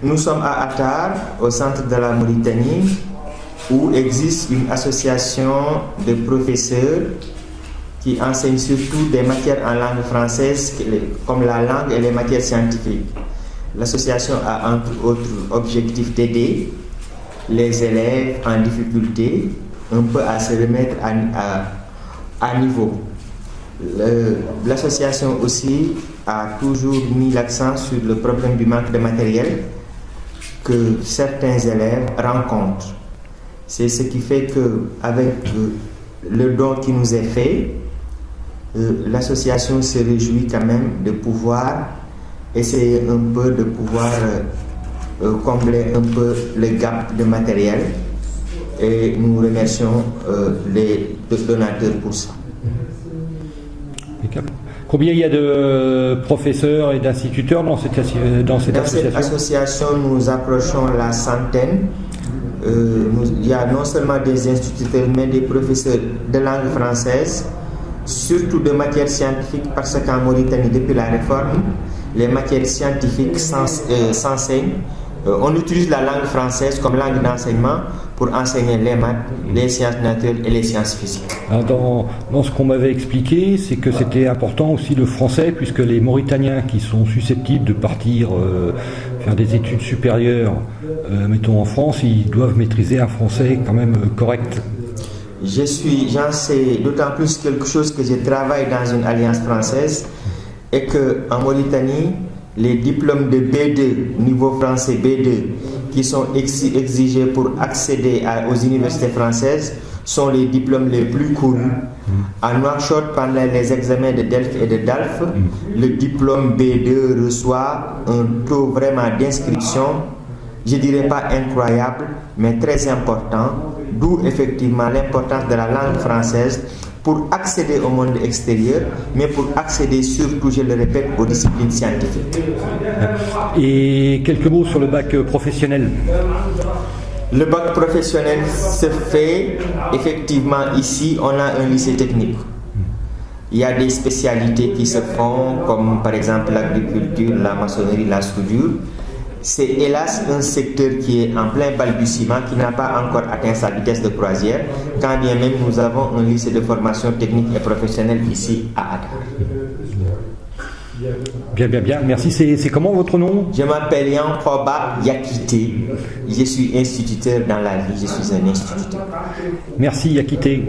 Nous sommes à Attar, au centre de la Mauritanie, où existe une association de professeurs qui enseignent surtout des matières en langue française, comme la langue et les matières scientifiques. L'association a entre autres objectif d'aider les élèves en difficulté un peu à se remettre à niveau. L'association aussi a toujours mis l'accent sur le problème du manque de matériel que certains élèves rencontrent. C'est ce qui fait qu'avec le don qui nous est fait, l'association se réjouit quand même de pouvoir essayer un peu de pouvoir combler un peu le gap de matériel, et nous remercions les donateurs pour ça. Combien il y a de professeurs et d'instituteurs dans cette association? Dans cette association, nous approchons la centaine. Il y a non seulement des instituteurs, mais des professeurs de langue française, surtout de matières scientifiques, parce qu'en Mauritanie, depuis la réforme, les matières scientifiques s'enseignent. On utilise la langue française comme langue d'enseignement pour enseigner les maths, les sciences naturelles et les sciences physiques. Alors dans ce qu'on m'avait expliqué, c'est que c'était important aussi le français, puisque les Mauritaniens qui sont susceptibles de partir faire des études supérieures, mettons en France, ils doivent maîtriser un français quand même correct. J'en sais d'autant plus quelque chose que je travaille dans une alliance française, et qu'en Mauritanie, les diplômes de B2, niveau français B2, qui sont exigés pour accéder aux universités françaises, sont les diplômes les plus courus. À Nouakchott, pendant les examens de DELF et de DALF, le diplôme B2 reçoit un taux vraiment d'inscription, je dirais pas incroyable, mais très important, d'où effectivement l'importance de la langue française pour accéder au monde extérieur, mais pour accéder surtout, je le répète, aux disciplines scientifiques. Et quelques mots sur le bac professionnel. Le bac professionnel se fait effectivement ici, on a un lycée technique. Il y a des spécialités qui se font, comme par exemple l'agriculture, la maçonnerie, la soudure. C'est hélas un secteur qui est en plein balbutiement, qui n'a pas encore atteint sa vitesse de croisière, quand bien même nous avons un lycée de formation technique et professionnelle ici à Attar. Bien. Merci. C'est comment votre nom? Je m'appelle Yankoba Yakité. Je suis instituteur dans la vie. Je suis un instituteur. Merci Yakité.